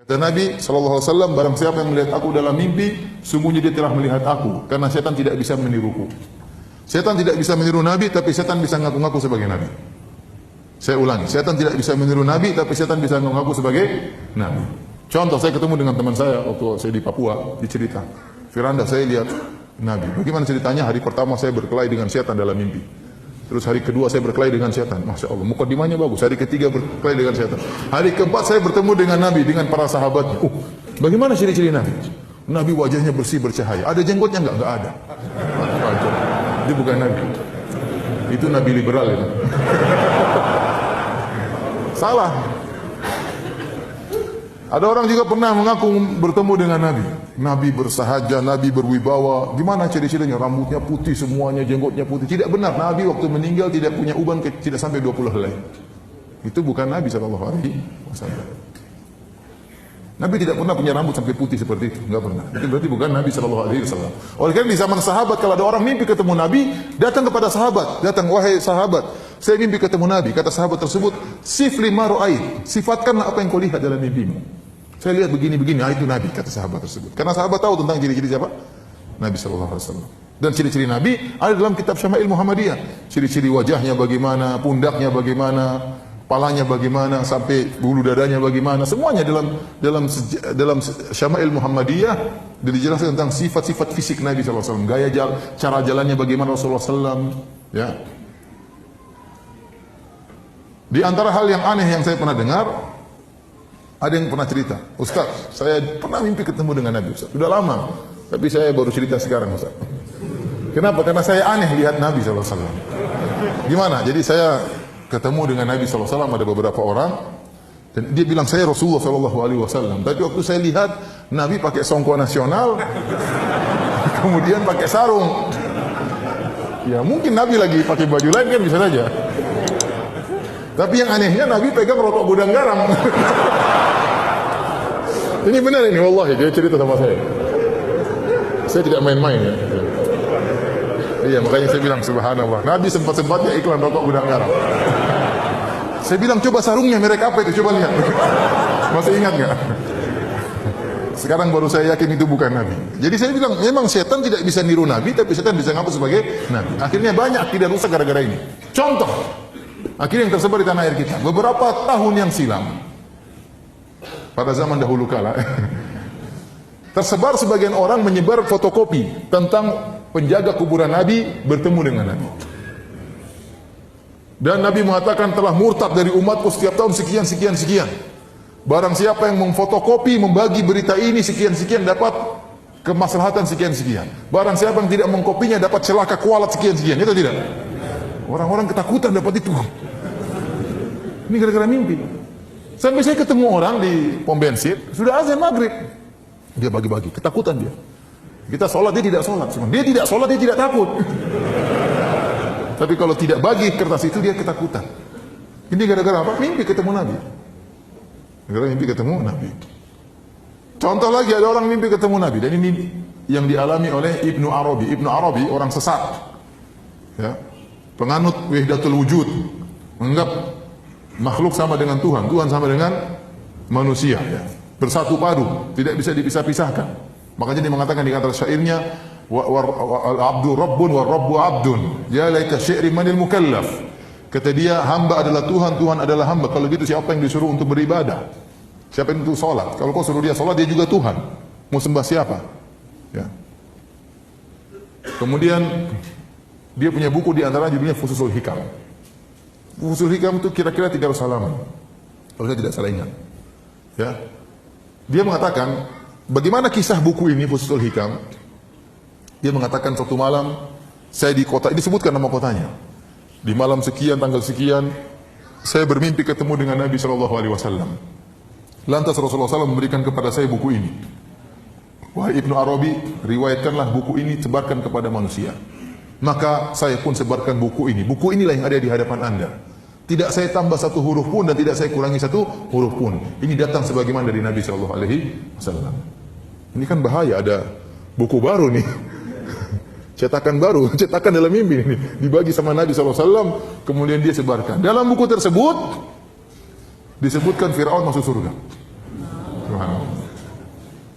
Kata Nabi SAW, barang siapa yang melihat aku dalam mimpi, sungguhnya dia telah melihat aku, karena setan tidak bisa meniruku. Setan tidak bisa meniru Nabi, tapi setan bisa ngaku-ngaku sebagai Nabi. Saya ulangi, setan tidak bisa meniru Nabi, tapi setan bisa ngaku-ngaku sebagai Nabi. Contoh, saya ketemu dengan teman saya waktu saya di Papua, dicerita, Firanda, saya lihat Nabi. Bagaimana ceritanya? Hari pertama saya berkelahi dengan setan dalam mimpi. Terus hari kedua saya berkelahi dengan setan. Masya Allah, mukadimahnya bagus. Hari ketiga berkelahi dengan setan. Hari keempat saya bertemu dengan Nabi, dengan para sahabatnya. Bagaimana ciri-ciri Nabi? Nabi wajahnya bersih bercahaya. Ada jenggotnya enggak? Enggak ada. Itu bukan Nabi. Itu Nabi liberal itu. Salah. Ada orang juga pernah mengaku bertemu dengan Nabi. Nabi bersahaja, Nabi berwibawa. Gimana ciri-cirinya? Rambutnya putih semuanya, jenggotnya putih. Tidak benar. Nabi waktu meninggal tidak punya uban, tidak sampai 20 helai. Itu bukan Nabi SAW. Nabi tidak pernah punya rambut sampai putih seperti itu. Enggak pernah. Itu berarti bukan Nabi SAW. Oleh karena di zaman sahabat, kalau ada orang mimpi ketemu Nabi, datang kepada sahabat. Datang, wahai sahabat, saya mimpi ketemu Nabi. Kata sahabat tersebut, sifli ma ra'ait. Sifatkanlah apa yang kau lihat dalam mimpimu. Saya lihat begini-begini, itu Nabi, kata sahabat tersebut. Karena sahabat tahu tentang ciri-ciri siapa? Nabi SAW. Dan ciri-ciri Nabi ada dalam kitab Syama'il Muhammadiyah. Ciri-ciri wajahnya bagaimana, pundaknya bagaimana, palanya bagaimana, sampai bulu dadanya bagaimana. Semuanya dalam Syama'il Muhammadiyah dijelaskan tentang sifat-sifat fisik Nabi SAW. Gaya cara jalannya bagaimana Rasulullah SAW. Ya. Di antara hal yang aneh yang saya pernah dengar, ada yang pernah cerita, Ustaz, saya pernah mimpi ketemu dengan Nabi, Ustaz. Sudah lama, tapi saya baru cerita sekarang, Ustaz. Kenapa? Karena saya aneh lihat Nabi SAW. Gimana? Jadi saya ketemu dengan Nabi SAW, ada beberapa orang, dan dia bilang saya Rasulullah SAW. Tapi waktu saya lihat Nabi pakai songkok nasional, kemudian pakai sarung. Ya mungkin Nabi lagi pakai baju lain kan bisa saja. Tapi yang anehnya Nabi pegang rokok gudang garam. Ini benar ini, wallahi dia cerita sama saya. Saya tidak main-main ya. Iya, makanya saya bilang subhanallah. Nabi sempat-sempatnya iklan rokok gudang garam. Saya bilang coba sarungnya merek apa itu, coba lihat. Masih ingat nggak? Sekarang baru saya yakin itu bukan Nabi. Jadi saya bilang memang setan tidak bisa niru Nabi, tapi setan bisa ngaku sebagai Nabi. Akhirnya banyak akidah rusak gara-gara ini. Contoh, akhirnya yang tersebar di tanah air kita. Beberapa tahun yang silam, pada zaman dahulu kala, tersebar sebagian orang menyebar fotokopi tentang penjaga kuburan Nabi bertemu dengan Nabi. Dan Nabi mengatakan telah murtad dari umatku setiap tahun sekian. Barang siapa yang memfotokopi, membagi berita ini sekian dapat kemaslahatan sekian. Barang siapa yang tidak mengkopinya dapat celaka kualat sekian. Itu tidak? Orang-orang ketakutan dapat itu. Ini gara-gara mimpi. Sampai saya ketemu orang di pom bensin, sudah azan maghrib, dia bagi-bagi, ketakutan dia. Kita sholat, dia tidak sholat. Dia tidak sholat, dia tidak takut. Tapi kalau tidak bagi kertas itu, dia ketakutan. Ini gara-gara apa? Mimpi ketemu Nabi. Gara-gara mimpi ketemu Nabi. Contoh lagi, ada orang mimpi ketemu Nabi, dan ini yang dialami oleh Ibnu Arabi. Ibnu Arabi orang sesat, ya, penganut wahdatul wujud, menganggap makhluk sama dengan Tuhan, Tuhan sama dengan manusia, ya. Bersatu padu, tidak bisa dipisah-pisahkan. Makanya dia mengatakan di antara syairnya, al-abdu rabbun wa rabbu abdun, ya laita syi'ri manil mukallaf. Kata dia, hamba adalah Tuhan, Tuhan adalah hamba. Kalau gitu siapa yang disuruh untuk beribadah? Siapa yang untuk sholat? Kalau kau suruh dia sholat, dia juga Tuhan. Mau sembah siapa? Ya. Kemudian dia punya buku di antara judulnya Fususul Hikam. Fususul Hikam itu kira-kira 300 halaman, kalau saya tidak salah ingat. Ya, dia mengatakan bagaimana kisah buku ini Fususul Hikam. Dia mengatakan suatu malam saya di kota, disebutkan nama kotanya. Di malam sekian, tanggal sekian, saya bermimpi ketemu dengan Nabi SAW. Lantas Rasulullah SAW memberikan kepada saya buku ini. Wahai Ibnu Arabi, riwayatkanlah buku ini, sebarkan kepada manusia. Maka saya pun sebarkan buku ini. Buku inilah yang ada di hadapan Anda. Tidak saya tambah satu huruf pun dan tidak saya kurangi satu huruf pun. Ini datang sebagaimana dari Nabi SAW. Ini kan bahaya, ada buku baru nih. Cetakan baru, cetakan dalam mimpi ini. Dibagi sama Nabi SAW, kemudian dia sebarkan. Dalam buku tersebut disebutkan Fir'aun masuk surga. Subhanallah.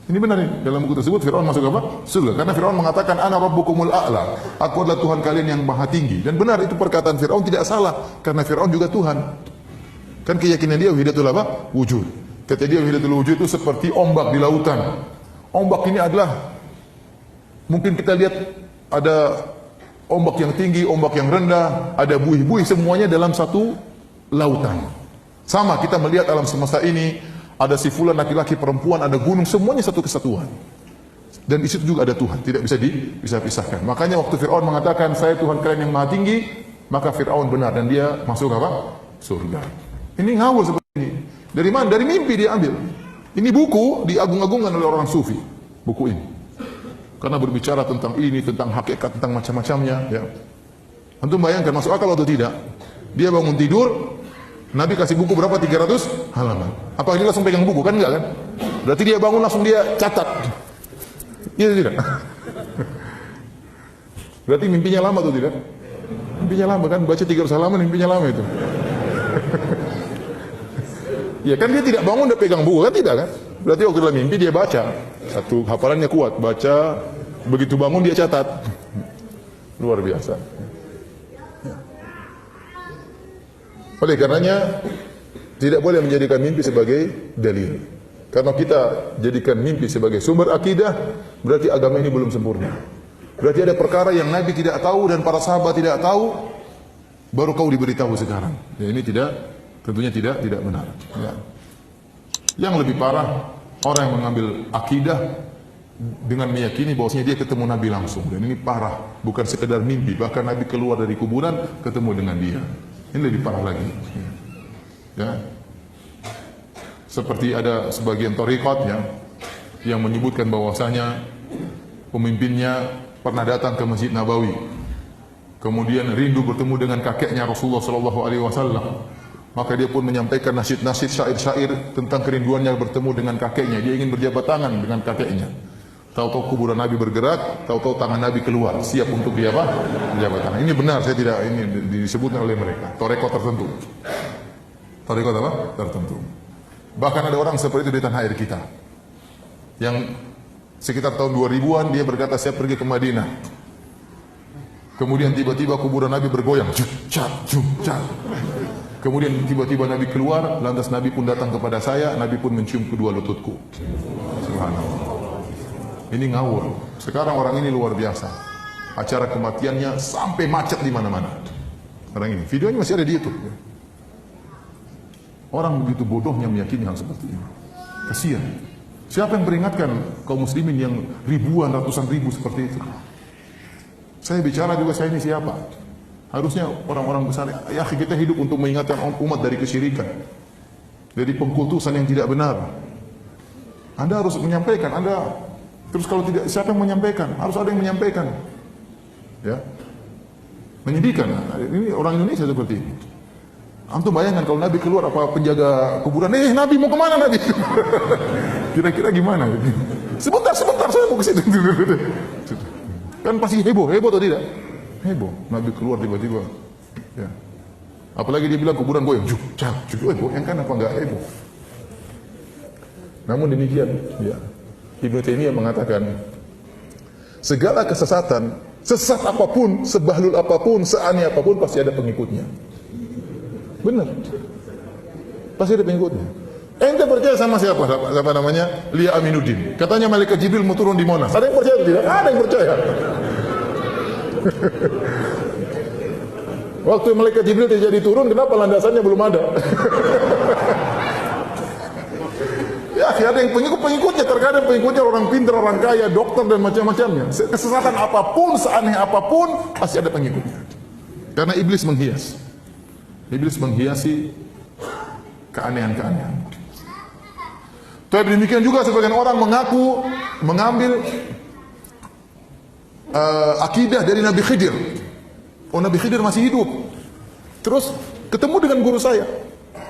Ini benar nih, dalam buku tersebut Fir'aun masuk apa? Surga. Karena Fir'aun mengatakan ana rabbukumul a'la. Aku adalah Tuhan kalian yang maha tinggi. Dan benar itu perkataan Fir'aun tidak salah, karena Fir'aun juga Tuhan. Kan keyakinan dia wahidatul apa? Wujud. Kata dia wahidatul wujud itu seperti ombak di lautan. Ombak ini adalah, mungkin kita lihat ada ombak yang tinggi, ombak yang rendah, ada buih-buih, semuanya dalam satu lautan. Sama kita melihat alam semesta ini, ada si fulan laki-laki, perempuan, ada gunung, semuanya satu kesatuan. Dan di situ juga ada Tuhan, tidak bisa dipisah-pisahkan. Makanya waktu Fir'aun mengatakan saya Tuhan kalian yang maha tinggi, maka Fir'aun benar dan dia masuk apa? Surga. Ini ngawur seperti ini. Dari mana? Dari mimpi dia ambil. Ini buku diagung-agungkan oleh orang sufi, buku ini. Karena berbicara tentang ini, tentang hakikat, tentang macam-macamnya. Ya. Antum bayangkan masuk akal atau tidak? Dia bangun tidur, Nabi kasih buku berapa? 300 halaman. Apakah dia langsung pegang buku? Kan enggak kan? Berarti dia bangun langsung dia catat. Iya tidak? Berarti mimpinya lama tuh tidak? Mimpinya lama kan? Baca 300 halaman mimpinya lama itu. Ya kan dia tidak bangun udah pegang buku kan? Tidak kan? Berarti waktu dalam mimpi dia baca. Satu hafalannya kuat, baca, begitu bangun dia catat. Luar biasa. Oleh karenanya tidak boleh menjadikan mimpi sebagai dalil. Karena kita jadikan mimpi sebagai sumber akidah, berarti agama ini belum sempurna. Berarti ada perkara yang Nabi tidak tahu dan para sahabat tidak tahu, baru kau diberitahu sekarang. Ya, ini tentunya tidak benar. Ya. Yang lebih parah, orang yang mengambil akidah dengan meyakini bahwasanya dia ketemu Nabi langsung. Dan ini parah, bukan sekedar mimpi. Bahkan Nabi keluar dari kuburan ketemu dengan dia. Ini lebih parah lagi. Ya. Seperti ada sebagian thariqat ya, yang menyebutkan bahwasanya pemimpinnya pernah datang ke Masjid Nabawi. Kemudian rindu bertemu dengan kakeknya Rasulullah SAW. Maka dia pun menyampaikan nasyid-nasyid, syair-syair tentang kerinduannya bertemu dengan kakeknya. Dia ingin berjabat tangan dengan kakeknya. Tahu-tahu kuburan Nabi bergerak, tahu-tahu tangan Nabi keluar, siap untuk dia apa? Berjabat tangan. Ini benar, saya tidak, ini disebutkan oleh mereka. Thariqat tertentu. Thariqat apa? Tertentu. Bahkan ada orang seperti itu di tanah air kita. Yang sekitar tahun 2000-an dia berkata saya pergi ke Madinah. Kemudian tiba-tiba kuburan Nabi bergoyang. Kemudian tiba-tiba Nabi keluar, lantas Nabi pun datang kepada saya, Nabi pun mencium kedua lututku. Subhanallah. Ini ngawur. Sekarang orang ini luar biasa. Acara kematiannya sampai macet di mana-mana. Orang ini, videonya masih ada di YouTube. Orang begitu bodohnya meyakini hal seperti ini. Kasihan. Siapa yang peringatkan kaum muslimin yang ribuan, ratusan ribu seperti itu? Saya bicara juga, saya ini siapa? Harusnya orang-orang besar, ya kita hidup untuk mengingatkan umat dari kesyirikan, dari pengkultusan yang tidak benar. Anda harus menyampaikan, terus kalau tidak, siapa yang menyampaikan? Harus ada yang menyampaikan. Ya. Menyedihkan. Ini orang Indonesia seperti ini. Antum bayangkan kalau Nabi keluar, apa penjaga kuburan, Nabi mau kemana Nabi? Kira-kira gimana? Sebentar, saya mau ke situ. Kan pasti heboh atau tidak? Heboh. Nabi keluar tiba-tiba. Ya. Apalagi dia bilang kuburan goyang. Goyang kan apa enggak heboh? Namun demikian, ya. Ibnu Taimiyah mengatakan, segala kesesatan, sesat apapun, sebahlul apapun, seaneh apapun, pasti ada pengikutnya. Benar. Pasti ada pengikutnya. Ente percaya sama siapa? Siapa namanya? Lia Aminuddin. Katanya malaikat Jibril mau turun di Monas. Ada yang percaya atau tidak? Ada yang percaya. Waktu malaikat Jibril terjadi turun, kenapa landasannya belum ada? Ya, ada yang pengikutnya, terkadang pengikutnya orang pintar, orang kaya, dokter dan macam-macamnya. Kesesatan apapun, seaneh apapun, pasti ada pengikutnya. Karena iblis menghias. Iblis menghiasi keanehan-keanehan. Tapi demikian juga sebagian orang mengambil akidah dari Nabi Khidir. Oh, Nabi Khidir masih hidup. Terus ketemu dengan guru saya.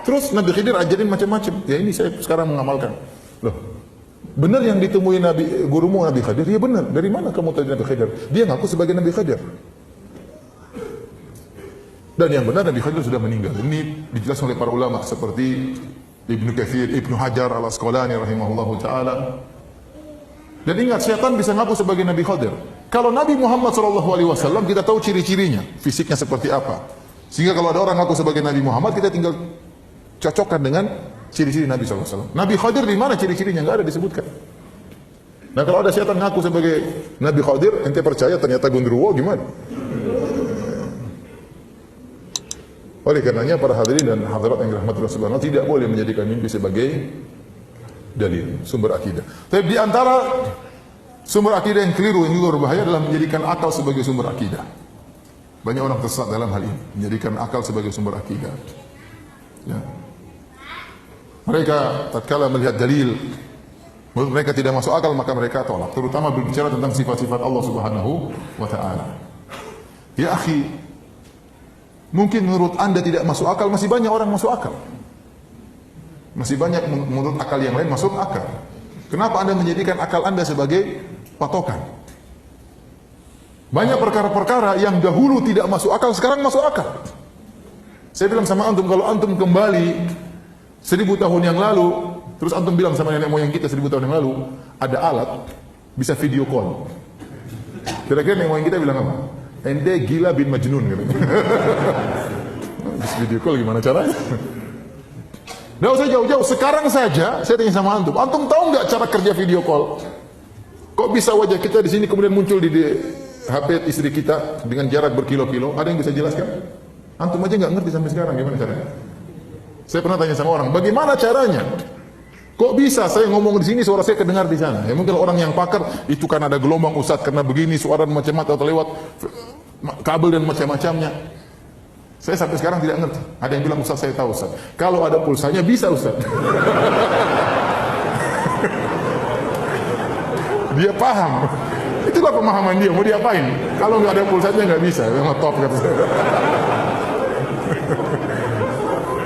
Terus Nabi Khidir ajarin macam-macam. Ya ini saya sekarang mengamalkan. Loh, benar yang ditemui gurumu Nabi Khidir? Ya benar. Dari mana kamu tahu Nabi Khidir? Dia ngaku sebagai Nabi Khidir. Dan yang benar Nabi Khidir sudah meninggal. Ini dijelaskan oleh para ulama seperti Ibnu Katsir, Ibnu Hajar Al-Asqalani rahimahullahu taala. Dan ingat, setan bisa ngaku sebagai Nabi Khadir. Kalau Nabi Muhammad SAW kita tahu ciri-cirinya, fisiknya seperti apa. Sehingga kalau ada orang ngaku sebagai Nabi Muhammad, kita tinggal cocokkan dengan ciri-ciri Nabi SAW. Nabi Khadir di mana ciri-cirinya? Nggak ada disebutkan. Nah, kalau ada setan ngaku sebagai Nabi Khadir, ente percaya ternyata gundurwo, gimana? Oleh karenanya para hadirin dan hadirat yang dirahmati Allah Subhanahu wa taala, tidak boleh menjadikan mimpi sebagai dalil, sumber akidah. Tapi di antara sumber akidah yang keliru, yang juga berbahaya adalah menjadikan akal sebagai sumber akidah. Banyak orang tersesat dalam hal ini, menjadikan akal sebagai sumber akidah. Ya. Mereka tatkala melihat dalil, menurut mereka tidak masuk akal, maka mereka tolak. Terutama berbicara tentang sifat-sifat Allah Subhanahu wa taala. Ya akhi, mungkin menurut Anda tidak masuk akal, masih banyak orang masuk akal. Masih banyak menurut akal yang lain masuk akal. Kenapa Anda menjadikan akal Anda sebagai patokan? Banyak perkara-perkara yang dahulu tidak masuk akal, sekarang masuk akal. Saya bilang sama antum, kalau antum kembali 1000 tahun yang lalu, terus antum bilang sama nenek moyang kita 1000 tahun yang lalu, ada alat bisa video call. Kira-kira nenek moyang kita bilang apa? Ente gila bin Majnun gitu. Bisa video call gimana caranya? Nggak usah jauh-jauh, sekarang saja saya tanya sama antum, antum tahu nggak cara kerja video call? Kok bisa wajah kita di sini kemudian muncul di HP istri kita dengan jarak berkilo-kilo? Ada yang bisa jelaskan? Antum aja nggak ngerti sampai sekarang gimana caranya. Saya pernah tanya sama orang, bagaimana caranya? Kok bisa saya ngomong di sini suara saya kedengar di sana? Ya mungkin orang yang pakar itu kan ada gelombang Ustaz, karena begini suara macam-macam atau lewat kabel dan macam-macamnya. Saya sampai sekarang tidak ngerti. Ada yang bilang Ustaz saya tahu Ustaz. Kalau ada pulsanya bisa Ustaz. Dia paham. Itulah pemahaman dia. Mau diapain? Kalau nggak ada pulsanya nggak bisa. Memang top kata saya.